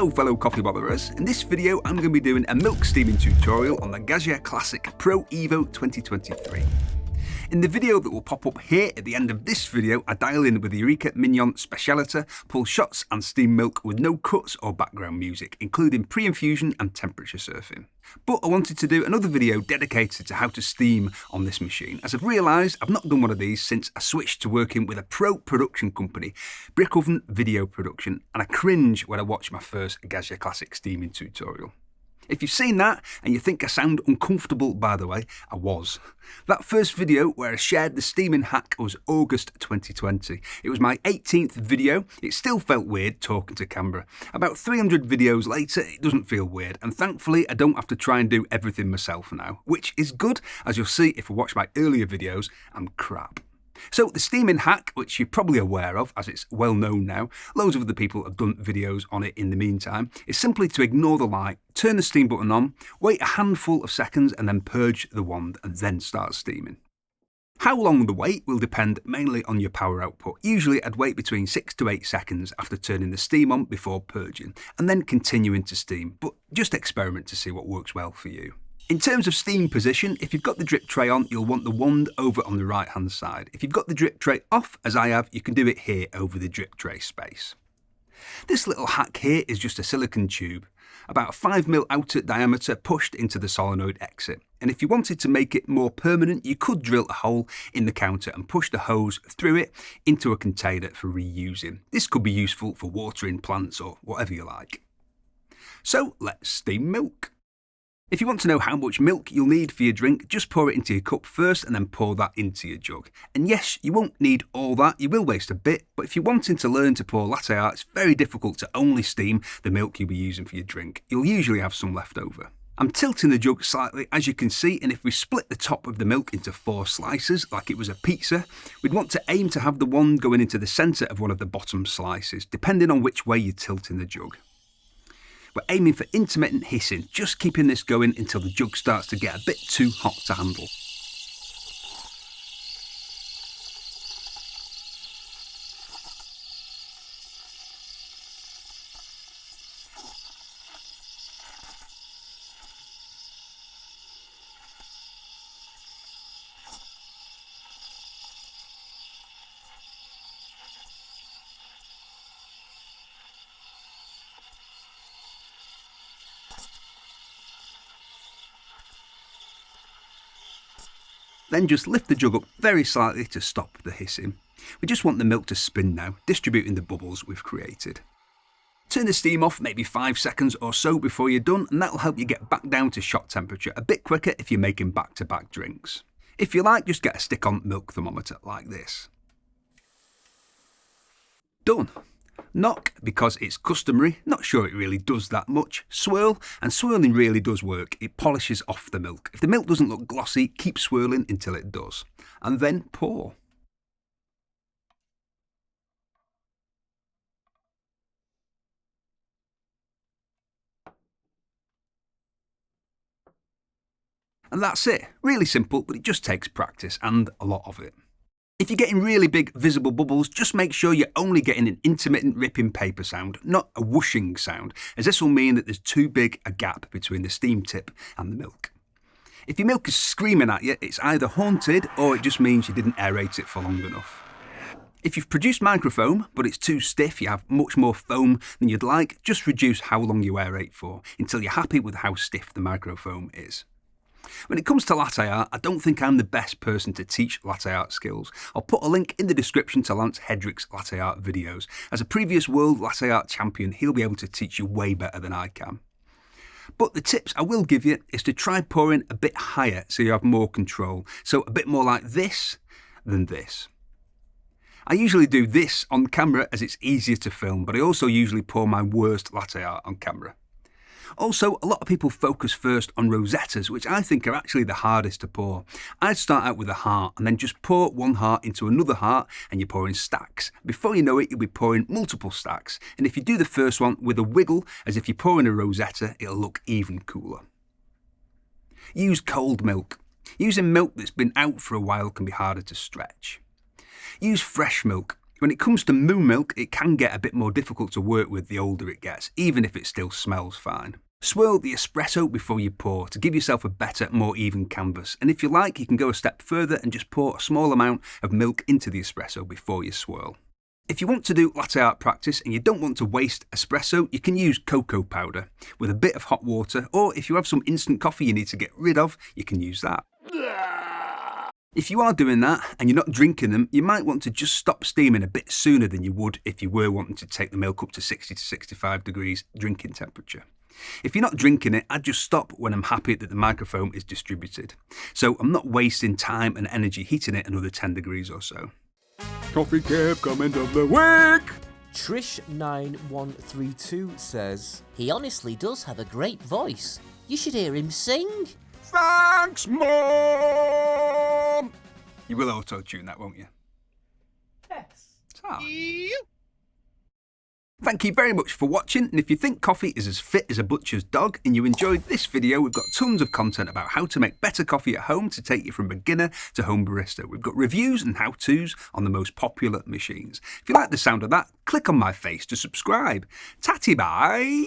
Hello fellow coffee botherers, in this video I'm going to be doing a milk steaming tutorial on the Gaggia Classic Pro Evo 2023. In the video that will pop up here at the end of this video, I dial in with the Eureka Mignon Specialita, pull shots and steam milk with no cuts or background music, including pre-infusion and temperature surfing. But I wanted to do another video dedicated to how to steam on this machine, as I've realised I've not done one of these since I switched to working with a pro production company, Brickoven Video Production, and I cringe when I watch my first Gaggia Classic steaming tutorial. If you've seen that and you think I sound uncomfortable, by the way, I was. That first video where I shared the steaming hack was August 2020. It was my 18th video. It still felt weird talking to camera. About 300 videos later, it doesn't feel weird, and thankfully I don't have to try and do everything myself now, which is good, as you'll see if you watch my earlier videos, I'm crap. So the steaming hack, which you're probably aware of as it's well known now, loads of other people have done videos on it in the meantime, is simply to ignore the light, turn the steam button on, wait a handful of seconds and then purge the wand and then start steaming. How long the wait will depend mainly on your power output. Usually I'd wait between 6 to 8 seconds after turning the steam on before purging, and then continuing to steam, but just experiment to see what works well for you. In terms of steam position, if you've got the drip tray on, you'll want the wand over on the right hand side. If you've got the drip tray off, as I have, you can do it here over the drip tray space. This little hack here is just a silicone tube, about 5mm outer diameter pushed into the solenoid exit. And if you wanted to make it more permanent, you could drill a hole in the counter and push the hose through it into a container for reusing. This could be useful for watering plants or whatever you like. So let's steam milk. If you want to know how much milk you'll need for your drink, just pour it into your cup first and then pour that into your jug. And yes, you won't need all that, you will waste a bit, but if you're wanting to learn to pour latte art, it's very difficult to only steam the milk you'll be using for your drink. You'll usually have some left over. I'm tilting the jug slightly, as you can see, and if we split the top of the milk into 4 slices, like it was a pizza, we'd want to aim to have the wand going into the centre of one of the bottom slices, depending on which way you're tilting the jug. We're aiming for intermittent hissing, just keeping this going until the jug starts to get a bit too hot to handle. Then just lift the jug up very slightly to stop the hissing. We just want the milk to spin now, distributing the bubbles we've created. Turn the steam off maybe 5 seconds or so before you're done, and that'll help you get back down to shot temperature a bit quicker if you're making back-to-back drinks. If you like, just get a stick-on milk thermometer like this. Done. Knock, because it's customary, not sure it really does that much. Swirl, and swirling really does work. It polishes off the milk. If the milk doesn't look glossy, keep swirling until it does. And then pour. And that's it. Really simple, but it just takes practice and a lot of it. If you're getting really big visible bubbles, just make sure you're only getting an intermittent ripping paper sound, not a whooshing sound, as this will mean that there's too big a gap between the steam tip and the milk. If your milk is screaming at you, it's either haunted or it just means you didn't aerate it for long enough. If you've produced microfoam, but it's too stiff, you have much more foam than you'd like, just reduce how long you aerate for, until you're happy with how stiff the microfoam is. When it comes to latte art, I don't think I'm the best person to teach latte art skills. I'll put a link in the description to Lance Hedrick's latte art videos. As a previous world latte art champion, he'll be able to teach you way better than I can. But the tips I will give you is to try pouring a bit higher so you have more control. So a bit more like this than this. I usually do this on camera as it's easier to film, but I also usually pour my worst latte art on camera. Also, a lot of people focus first on rosettas, which I think are actually the hardest to pour. I'd start out with a heart and then just pour one heart into another heart, and you're pouring stacks. Before you know it, you'll be pouring multiple stacks. And if you do the first one with a wiggle, as if you're pouring a rosetta, it'll look even cooler. Use cold milk. Using milk that's been out for a while can be harder to stretch. Use fresh milk. When it comes to moo milk, it can get a bit more difficult to work with the older it gets, even if it still smells fine. Swirl the espresso before you pour to give yourself a better, more even canvas, and if you like, you can go a step further and just pour a small amount of milk into the espresso before you swirl. If you want to do latte art practice and you don't want to waste espresso, you can use cocoa powder with a bit of hot water, or if you have some instant coffee you need to get rid of, you can use that. If you are doing that and you're not drinking them, you might want to just stop steaming a bit sooner than you would if you were wanting to take the milk up to 60 to 65 degrees drinking temperature. If you're not drinking it, I'd just stop when I'm happy that the microfoam is distributed. So I'm not wasting time and energy heating it another 10 degrees or so. Coffee Cave comment of the week! Trish9132 says, "He honestly does have a great voice. You should hear him sing." Thanks, Mom! You will auto-tune that, won't you? Yes. So. Thank you very much for watching, and if you think coffee is as fit as a butcher's dog and you enjoyed this video, we've got tons of content about how to make better coffee at home to take you from beginner to home barista. We've got reviews and how-tos on the most popular machines. If you like the sound of that, click on my face to subscribe. Tatty bye!